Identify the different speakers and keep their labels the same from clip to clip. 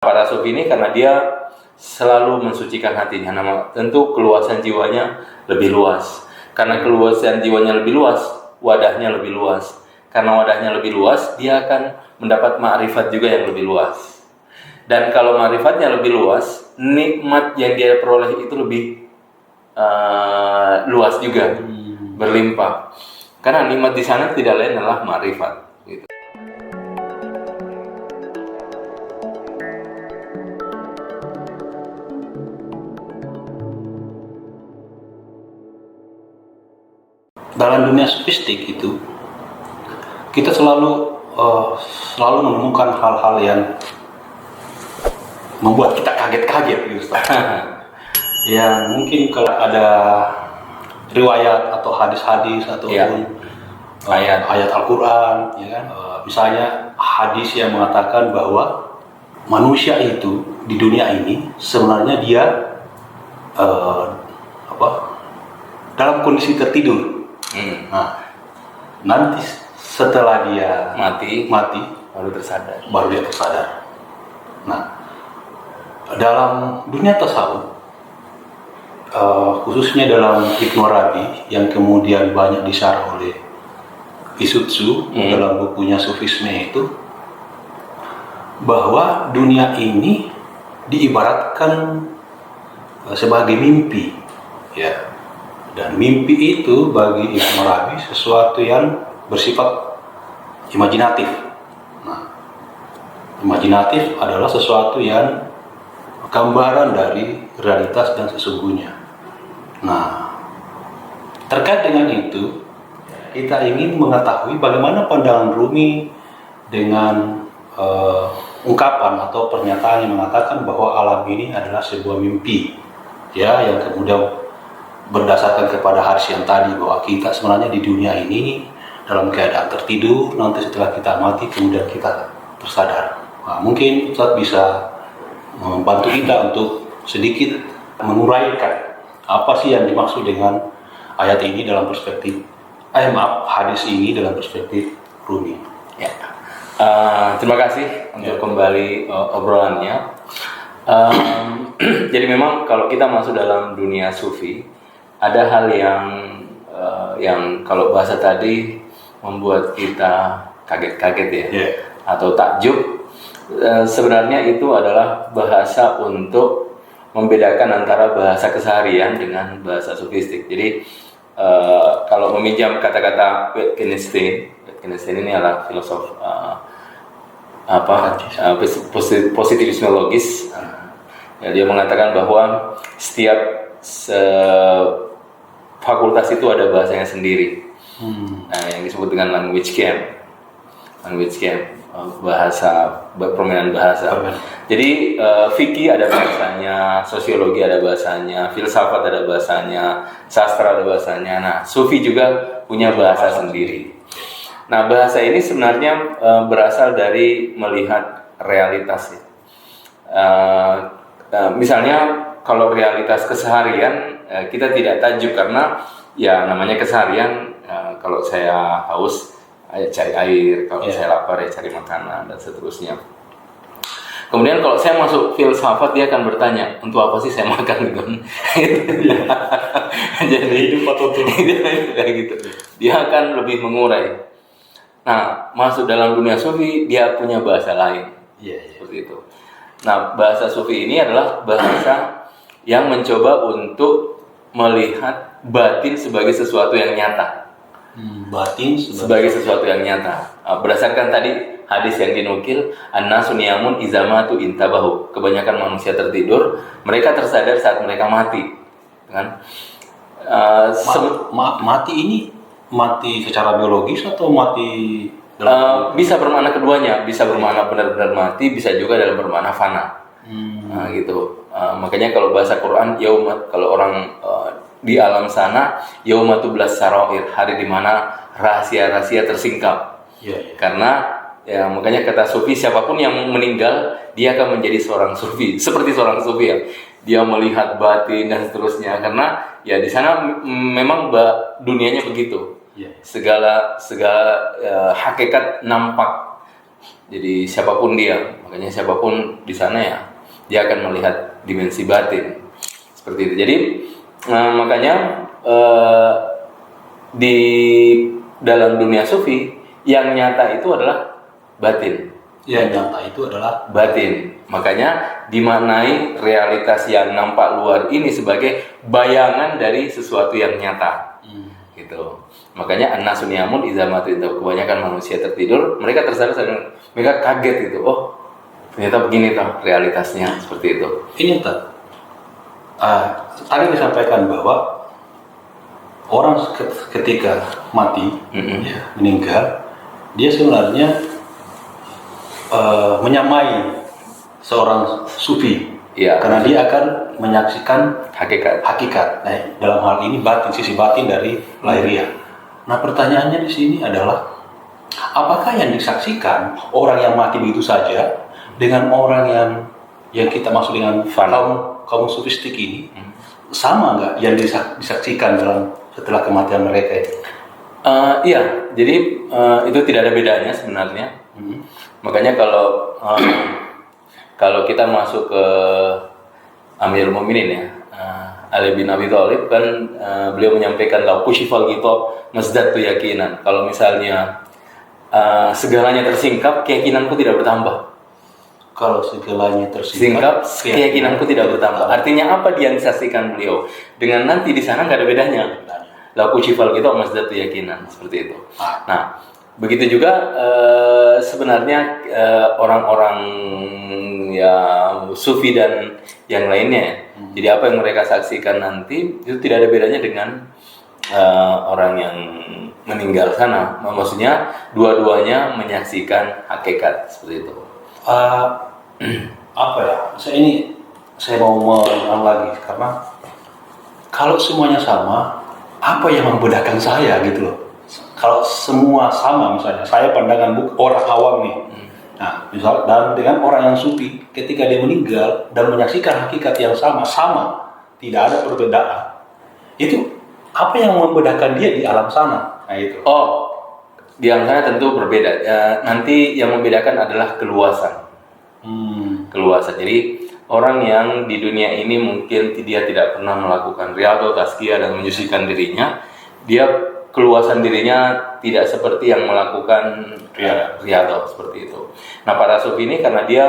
Speaker 1: Para sufi ini karena dia selalu mensucikan hatinya, tentu keluasan jiwanya lebih luas. Karena keluasan jiwanya lebih luas, wadahnya lebih luas. Karena wadahnya lebih luas, dia akan mendapat ma'rifat juga yang lebih luas. Dan kalau ma'rifatnya lebih luas, nikmat yang dia peroleh itu lebih luas juga, berlimpah. Karena nikmat di sana tidak lain adalah ma'rifat. Gitu.
Speaker 2: Dalam dunia sofistik itu kita selalu menemukan hal-hal yang membuat kita kaget-kaget gitu, Ustaz. Ya mungkin kalau ada riwayat atau hadis-hadis ataupun ayat Al-Quran, ya kan? Misalnya hadis yang mengatakan bahwa manusia itu di dunia ini sebenarnya dia dalam kondisi tertidur. Nah, nanti setelah dia mati baru dia tersadar. Nah, dalam dunia tasawuf, khususnya dalam Ibnu Arabi yang kemudian banyak disyarah oleh Isutsu dalam bukunya Sufisme itu, bahwa dunia ini diibaratkan sebagai mimpi, ya. Dan mimpi itu bagi Ibnu Arabi sesuatu yang bersifat imajinatif. Nah, imajinatif adalah sesuatu yang gambaran dari realitas dan sesungguhnya. Nah, terkait dengan itu, kita ingin mengetahui bagaimana pandangan Rumi dengan ungkapan atau pernyataan yang mengatakan bahwa alam ini adalah sebuah mimpi, ya, yang kemudian berdasarkan kepada hadis yang tadi bahwa kita sebenarnya di dunia ini dalam keadaan tertidur, nanti setelah kita mati kemudian kita tersadar. Nah, mungkin Ustaz bisa membantu kita untuk sedikit menguraikan apa sih yang dimaksud dengan ayat ini dalam perspektif hadis ini dalam perspektif Rumi.
Speaker 1: Ya. Terima kasih untuk kembali obrolannya. Jadi memang kalau kita masuk dalam dunia sufi, ada hal yang kalau bahasa tadi membuat kita kaget-kaget ya, atau takjub. Sebenarnya itu adalah bahasa untuk membedakan antara bahasa keseharian dengan bahasa sofistik. Jadi kalau meminjam kata-kata Wittgenstein ini adalah filosof positivisme logis. Ya, dia mengatakan bahwa setiap fakultas itu ada bahasanya sendiri. Nah, yang disebut dengan language game, bahasa, permainan bahasa. Jadi fikih ada bahasanya, sosiologi ada bahasanya, filsafat ada bahasanya, sastra ada bahasanya. Nah, sufi juga punya bahasa sendiri. Nah, bahasa ini sebenarnya berasal dari melihat realitas ya. Misalnya kalau realitas keseharian kita tidak tajuk karena ya namanya keseharian. Kalau saya haus cari air, kalau saya lapar ya cari makanan dan seterusnya. Kemudian kalau saya masuk filsafat, dia akan bertanya, untuk apa sih saya makan gitu. Jadi hidup atau gitu. Dia akan lebih mengurai. Nah, masuk dalam dunia sufi dia punya bahasa lain. Seperti itu. Nah, bahasa sufi ini adalah bahasa yang mencoba untuk melihat batin sebagai sesuatu yang nyata.
Speaker 2: Batin
Speaker 1: sebagai sesuatu yang nyata. Berdasarkan tadi hadis yang dinukil, an-nasu niyamun izamatu intabahu. Kebanyakan manusia tertidur, mereka tersadar saat mereka mati. Kan?
Speaker 2: Mati ini mati secara biologis atau mati
Speaker 1: bisa bermakna keduanya, bisa bermakna benar-benar mati, bisa juga dalam bermakna fana. Gitu. Makanya kalau bahasa Quran, kalau orang di alam sana, yaumatublas sarair, hari di mana rahasia-rahasia tersingkap. Karena ya makanya kata sufi, siapapun yang meninggal dia akan menjadi seorang sufi, seperti seorang sufi ya. Dia melihat batin dan seterusnya, karena ya di sana memang dunianya begitu. Segala hakikat nampak Jadi siapapun dia, makanya siapapun di sana ya, dia akan melihat dimensi batin seperti itu. Jadi makanya di dalam dunia sufi yang nyata itu adalah batin.
Speaker 2: Yang nyata itu adalah
Speaker 1: batin. Makanya dimaknai realitas yang nampak luar ini sebagai bayangan dari sesuatu yang nyata. Gitu. Makanya an-nasu niyamun idza matu, kebanyakan manusia tertidur, mereka tersadar, mereka kaget gitu. Oh, ternyata begini toh realitasnya, seperti itu.
Speaker 2: ini tadi disampaikan bahwa orang ketika mati, ya, meninggal, dia sebenarnya menyamai seorang sufi,
Speaker 1: ya,
Speaker 2: karena dia akan menyaksikan
Speaker 1: hakikat.
Speaker 2: Nah, dalam hal ini batin, sisi batin dari lahiriah. Nah, pertanyaannya di sini adalah, apakah yang disaksikan orang yang mati begitu saja dengan orang yang kita maksud dengan kaum sufistik ini sama nggak yang disaksikan setelah kematian mereka itu?
Speaker 1: Iya, jadi itu tidak ada bedanya sebenarnya. Makanya kalau kita masuk ke Amirul Mukminin ya, Ali bin Abi Thalib kan, beliau menyampaikan lau kusyifal gitu mazdadtu yakinan. Kalau misalnya segalanya tersingkap, keyakinanku tidak bertambah.
Speaker 2: Kalau segalanya tersingkap,
Speaker 1: keyakinanku tidak bertambah. Artinya apa dia disaksikan beliau? Dengan nanti di sana nggak ada bedanya. Lau kusyifal gitu mazdadtu yakinan, seperti itu. Nah, begitu juga sebenarnya orang-orang yang sufi dan yang lainnya. Jadi apa yang mereka saksikan nanti itu tidak ada bedanya dengan orang yang meninggal sana. Maksudnya dua-duanya menyaksikan hakikat, seperti itu.
Speaker 2: Apa ya? Saya mau mengulang lagi, karena kalau semuanya sama, apa yang membedakan saya gitu loh? Kalau semua sama, misalnya saya pandangan orang awam nih, nah misal dan dengan orang yang sufi, ketika dia meninggal dan menyaksikan hakikat yang sama, tidak ada perbedaan, itu apa yang membedakan dia di alam sana? Nah itu.
Speaker 1: Oh, di alam sana tentu berbeda. Nanti yang membedakan adalah keluasan. Keluasan. Jadi orang yang di dunia ini mungkin dia tidak pernah melakukan riyadhah, tazkiyah dan menyucikan dirinya, dia keluasan dirinya tidak seperti yang melakukan riyadhah seperti itu. Nah, para sufi ini karena dia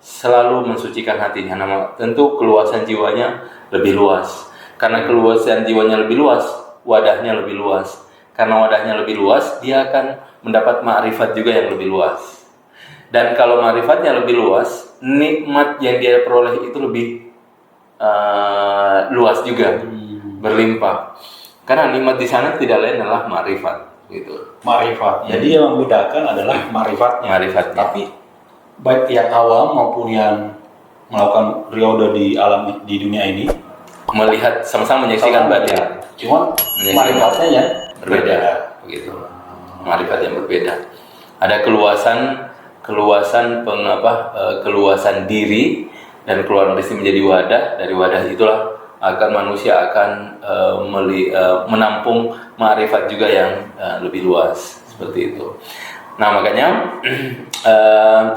Speaker 1: selalu mensucikan hatinya, tentu keluasan jiwanya lebih luas. Karena keluasan jiwanya lebih luas, wadahnya lebih luas. Karena wadahnya lebih luas, dia akan mendapat ma'rifat juga yang lebih luas. Dan kalau ma'rifatnya lebih luas, nikmat yang dia peroleh itu lebih luas juga, berlimpah. Karena nikmat di sana tidak lain adalah ma'rifat, gitu.
Speaker 2: Ma'rifat. Jadi yang membedakan adalah ma'rifatnya. Tapi baik yang awam maupun yang melakukan riyadhah di dunia ini
Speaker 1: melihat sama-sama menyaksikan batin.
Speaker 2: Cuma ma'rifatnya yang
Speaker 1: berbeda, begitu. Ma'rifat yang berbeda. Ada keluasan diri dan keluar dari menjadi wadah. Dari wadah itulah manusia akan menampung ma'rifat juga yang lebih luas, seperti itu. Nah, makanya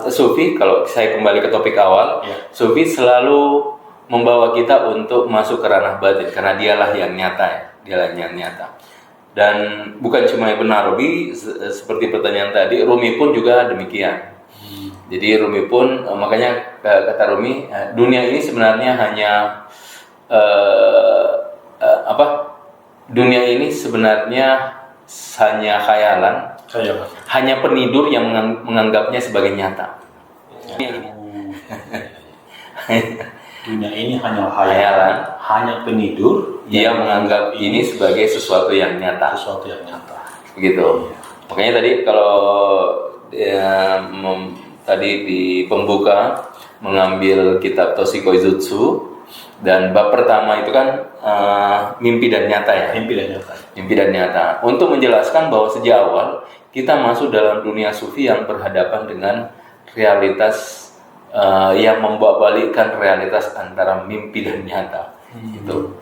Speaker 1: sufi, kalau saya kembali ke topik awal, sufi selalu membawa kita untuk masuk ke ranah batin karena dialah yang nyata, Dan bukan cuma Ibn Arabi, seperti pertanyaan tadi, Rumi pun juga demikian. Jadi Rumi pun, makanya kata Rumi, dunia ini sebenarnya dunia ini sebenarnya hanya khayalan, hanya penidur yang menganggapnya sebagai nyata.
Speaker 2: Dunia ini hanya khayalan, hanya penidur
Speaker 1: yang menganggap ini sebagai sesuatu yang nyata. Begitu. Makanya tadi kalau tadi di pembuka mengambil kitab Toshiko Izutsu, dan bab pertama itu kan mimpi dan nyata ya. Mimpi dan nyata. Untuk menjelaskan bahwa sejak awal kita masuk dalam dunia sufi yang berhadapan dengan realitas yang membalikkan realitas antara mimpi dan nyata. Itu.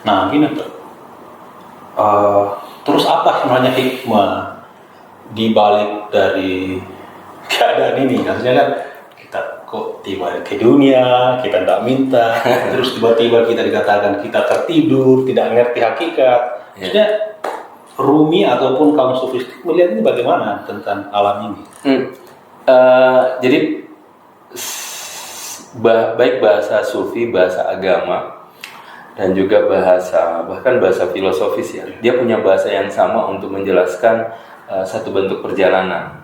Speaker 2: Nah, gini tuh. Terus apa sebenarnya hikmah di balik dari keadaan ini. Maksudnya kan kita kok tiba ke dunia, kita tidak minta, terus tiba-tiba kita dikatakan kita tertidur, tidak ngerti hakikat. Maksudnya Rumi ataupun kaum sufistik melihat ini bagaimana tentang alam ini?
Speaker 1: Jadi baik bahasa sufi, bahasa agama, dan juga bahkan bahasa filosofis ya, dia punya bahasa yang sama untuk menjelaskan satu bentuk perjalanan.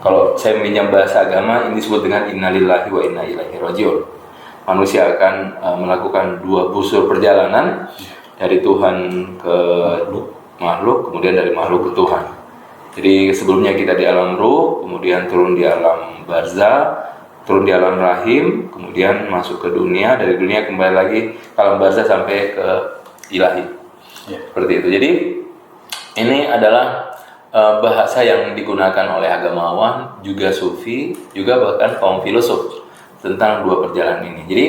Speaker 1: Kalau saya meminjam bahasa agama, ini disebut dengan innalillahi wa inna ilaihi rajiun. Manusia akan melakukan dua busur perjalanan, dari Tuhan ke makhluk, kemudian dari makhluk ke Tuhan. Jadi sebelumnya kita di alam ruh, kemudian turun di alam barzah, turun di alam rahim, kemudian masuk ke dunia, dari dunia kembali lagi ke alam barzah sampai ke ilahi. Seperti itu. Jadi ini adalah bahasa yang digunakan oleh agamawan, juga sufi, juga bahkan kaum filosof tentang dua perjalanan ini. Jadi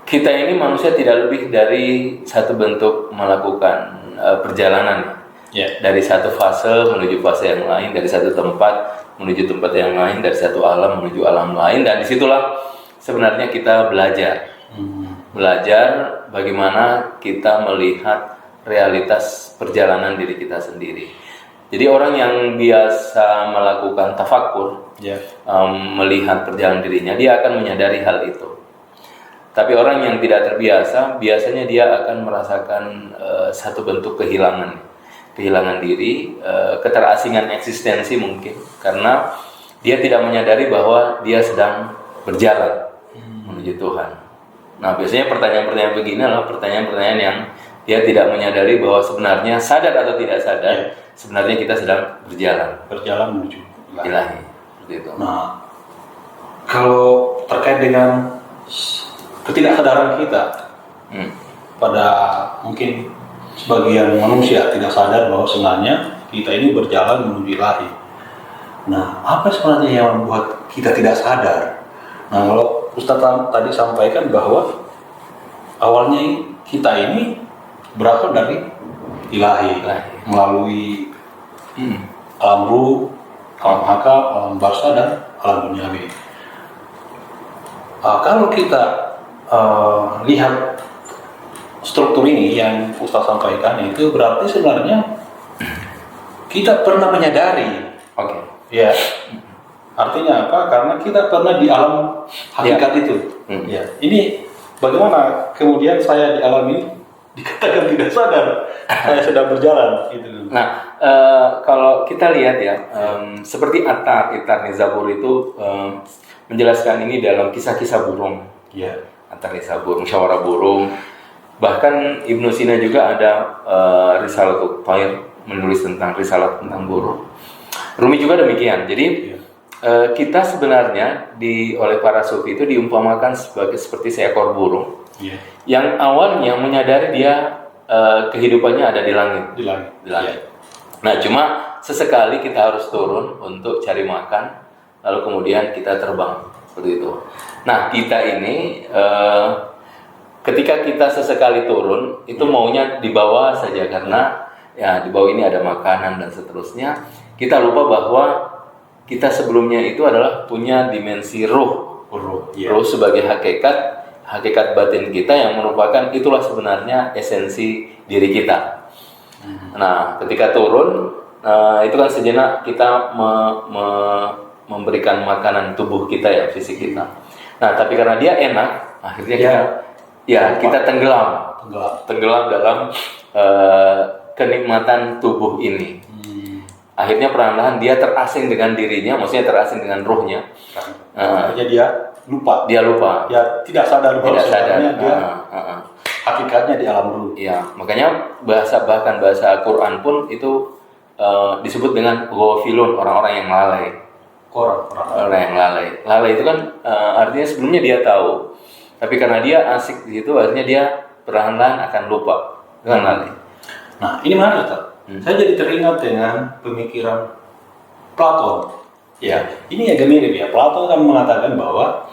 Speaker 1: kita ini manusia tidak lebih dari satu bentuk melakukan perjalanan, dari satu fase menuju fase yang lain, dari satu tempat menuju tempat yang lain, dari satu alam menuju alam lain, dan disitulah sebenarnya kita belajar bagaimana kita melihat realitas perjalanan diri kita sendiri. Jadi orang yang biasa melakukan tafakkur, melihat perjalanan dirinya, dia akan menyadari hal itu. Tapi orang yang tidak terbiasa, biasanya dia akan merasakan satu bentuk kehilangan diri, keterasingan eksistensi mungkin, karena dia tidak menyadari bahwa dia sedang berjalan menuju Tuhan. Nah, biasanya pertanyaan-pertanyaan begini adalah pertanyaan-pertanyaan yang dia tidak menyadari bahwa sebenarnya sadar atau tidak sadar, sebenarnya kita sedang berjalan
Speaker 2: menuju
Speaker 1: ilahi. Seperti itu.
Speaker 2: Nah, kalau terkait dengan ketidaksadaran kita, pada mungkin sebagian manusia tidak sadar bahwa sebenarnya kita ini berjalan menuju ilahi. Nah, apa sebenarnya yang membuat kita tidak sadar? Nah, kalau Ustaz tadi sampaikan bahwa awalnya kita ini berasal dari ilahi. Melalui alam ruh, alam akal, alam barzah, dan alam duniawi. Kalau kita lihat struktur ini yang Ustaz sampaikan, itu berarti sebenarnya kita pernah menyadari. Ya. Artinya apa? Karena kita pernah di alam hakikat itu. Ini bagaimana kemudian saya di alam ini dikatakan tidak sadar saya sedang berjalan gitu.
Speaker 1: Nah, kalau kita lihat ya, seperti Itar Nizabur itu menjelaskan ini dalam kisah-kisah burung. Atar Nizabur, musyawarah burung. Bahkan Ibnu Sina juga ada Risalatul Thair, menulis tentang risalah tentang burung. Rumi juga demikian. Jadi kita sebenarnya oleh para sufi itu diumpamakan seperti seekor burung yang awalnya menyadari dia kehidupannya ada di langit. Di langit. Nah, cuma sesekali kita harus turun untuk cari makan, lalu kemudian kita terbang seperti itu. Nah, kita ini ketika kita sesekali turun itu maunya di bawah saja, karena ya di bawah ini ada makanan dan seterusnya. Kita lupa bahwa kita sebelumnya itu adalah punya dimensi ruh sebagai hakikat batin kita yang merupakan itulah sebenarnya esensi diri kita. Nah, ketika turun itu kan sejenak kita memberikan makanan tubuh kita ya, fisik kita. Nah, tapi karena dia enak, akhirnya kita tenggelam dalam kenikmatan tubuh ini. Akhirnya perlahan-lahan dia terasing dengan dirinya, maksudnya terasing dengan ruhnya.
Speaker 2: Akhirnya dia lupa. Ya, tidak sadar bahwa sebenarnya dia hakikatnya di alam ruh.
Speaker 1: Iya, makanya bahkan bahasa Quran pun itu disebut dengan ghafilun, orang-orang yang lalai. Orang yang lalai. Lalai itu kan artinya sebelumnya dia tahu, tapi karena dia asik di situ, akhirnya dia perlahan-lahan akan lupa dengan lalai.
Speaker 2: Nah, ini menarik, Ustaz. Saya jadi teringat dengan pemikiran Platon. Ya, ini agak mirip ya. Platon kan mengatakan bahwa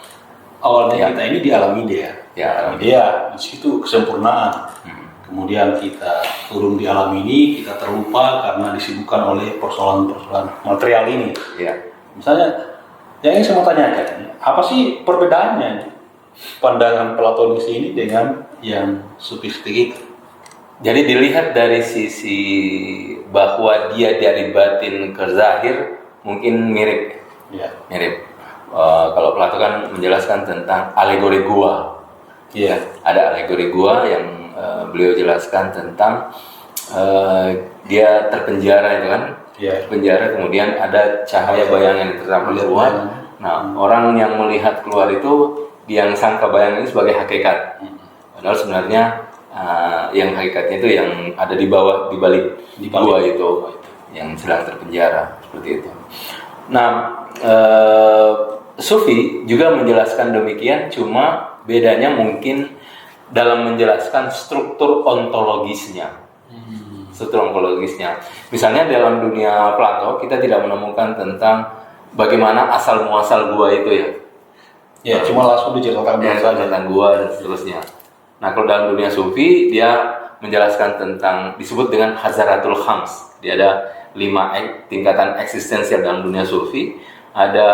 Speaker 2: awalnya kita ini di alam idea. Di situ kesempurnaan. kemudian kita turun di alam ini, kita terlupa karena disibukkan oleh persoalan-persoalan material ini.
Speaker 1: Ya.
Speaker 2: Misalnya, yang ingin saya mau tanyakan, apa sih perbedaannya pandangan Platonis ini dengan yang sufistik itu?
Speaker 1: Jadi dilihat dari sisi bahwa dia dari batin ke zahir mungkin mirip.
Speaker 2: Ya.
Speaker 1: Mirip. Kalau Plato kan menjelaskan tentang alegori gua.
Speaker 2: Iya.
Speaker 1: Ada alegori gua yang beliau jelaskan tentang dia terpenjara itu kan.
Speaker 2: Iya.
Speaker 1: Penjara, kemudian ada cahaya bayangan yang tertampar keluar. Nah, orang yang melihat keluar itu yang sangka bayangan ini sebagai hakikat. Padahal sebenarnya yang hakikatnya itu yang ada di bawah, di balik gua itu yang sedang terpenjara, seperti itu. Nah, Sufi juga menjelaskan demikian, cuma bedanya mungkin dalam menjelaskan struktur ontologisnya. Struktur ontologisnya. Misalnya dalam dunia Plato kita tidak menemukan tentang bagaimana asal muasal gua itu ya.
Speaker 2: Ya, cuma langsung diceritakan
Speaker 1: tentang gua dan seterusnya. Nah, kalau dalam dunia Sufi dia menjelaskan tentang disebut dengan Hazaratul Khams. Dia ada 5 tingkatan eksistensial dalam dunia Sufi. Ada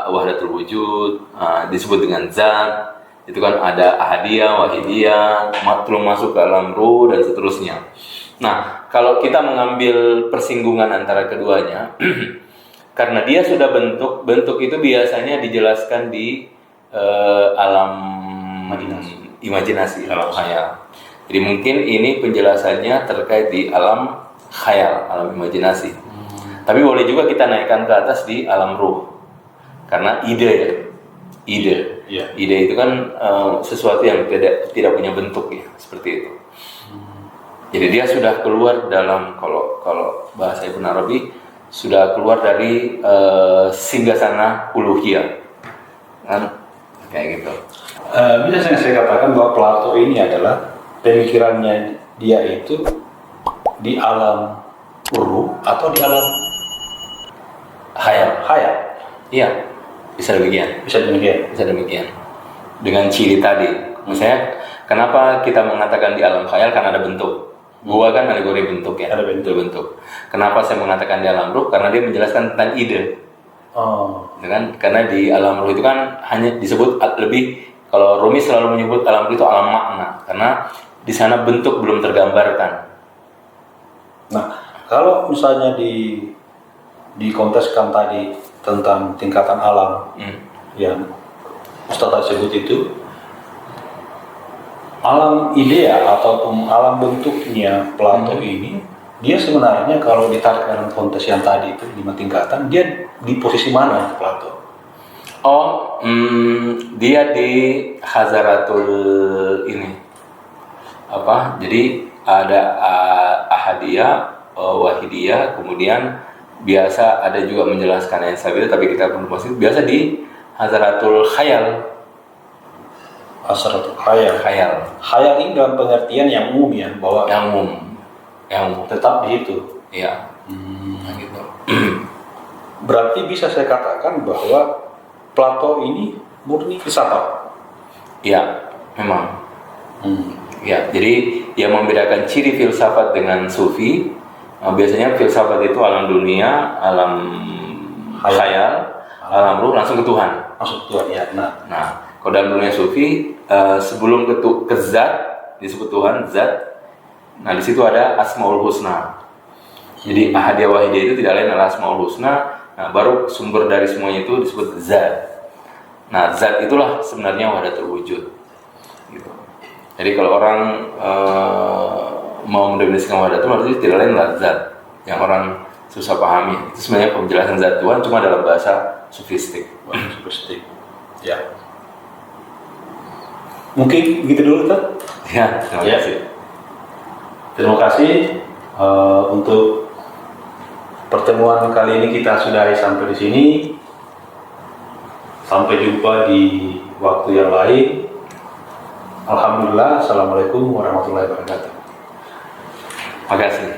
Speaker 1: Wahdatul Wujud, disebut dengan Zat. Itu kan ada Ahadiyah, Wahidiyah, belum masuk ke alam ruh dan seterusnya. Nah, kalau kita mengambil persinggungan antara keduanya, karena dia sudah bentuk itu biasanya dijelaskan di alam imajinasi, alam khayal. Jadi mungkin ini penjelasannya terkait di alam khayal, alam imajinasi. Tapi boleh juga kita naikkan ke atas di alam ruh, karena ide.
Speaker 2: Ya.
Speaker 1: Ide itu kan sesuatu yang tidak punya bentuk ya, seperti itu. Jadi dia sudah keluar dalam kalau bahasa Ibnu Arabi sudah keluar dari singgasana uluhiyah, kan kayak gitu.
Speaker 2: Bisa saya katakan bahwa Plato ini adalah pemikirannya dia itu di alam ruh atau di alam
Speaker 1: Khayal. Iya, bisa demikian. Bisa demikian. Dengan ciri tadi. Misalnya, kenapa kita mengatakan di alam khayal? Karena ada bentuk. Gua kan alegori bentuk ya.
Speaker 2: Ada bentuk.
Speaker 1: Kenapa saya mengatakan di alam ruh? Karena dia menjelaskan tentang ide.
Speaker 2: Oh.
Speaker 1: Karena di alam ruh itu kan hanya disebut lebih. Kalau Rumi selalu menyebut alam ruh itu alam makna. Karena di sana bentuk belum tergambarkan.
Speaker 2: Nah, kalau misalnya dikonteskan tadi tentang tingkatan alam yang Ustaz sebut itu, alam idea ataupun alam bentuknya Plato ini, dia sebenarnya kalau ditarik dalam konteks yang tadi itu 5 tingkatan, dia di posisi mana Plato?
Speaker 1: Oh, dia di Hazaratul ini apa? Jadi ada Ahadiyah, Wahidiyah, kemudian biasa ada juga menjelaskan yang sabila, tapi kita perlu masih biasa di Hazaratul Khayal.
Speaker 2: Hazaratul Khayal. Khayal ini dalam pengertian yang umum ya, bahwa
Speaker 1: yang umum
Speaker 2: tetap di situ.
Speaker 1: Iya. Nah, gitu.
Speaker 2: Berarti bisa saya katakan bahwa Plato ini murni filsafat.
Speaker 1: Iya, memang. Ya, jadi yang membedakan ciri filsafat dengan sufi, biasanya filsafat itu alam dunia, alam khayal, alam ruh langsung ke Tuhan.
Speaker 2: Masuk Tuhan ya.
Speaker 1: Nah, kalau dalam dunia sufi sebelum ke zat disebut Tuhan, zat. Nah, di situ ada Asmaul Husna. Jadi Ahadiyah Wahidiyah itu tidak lain adalah Asmaul Husna. Nah, baru sumber dari semuanya itu disebut zat. Nah, zat itulah sebenarnya wahdatul wujud. Gitu. Jadi kalau orang mau mendefinisikan wahdatul berarti tidak lain adalah zat yang orang susah pahami. Itu sebenarnya penjelasan zat Tuhan cuma dalam bahasa sufistik.
Speaker 2: Ya. Mungkin begitu dulu, Tad.
Speaker 1: Ya, terima kasih.
Speaker 2: Terima kasih untuk pertemuan kali ini kita sudahi sampai di sini. Sampai jumpa di waktu yang lain. Alhamdulillah. Assalamualaikum warahmatullahi wabarakatuh.
Speaker 1: Terima kasih.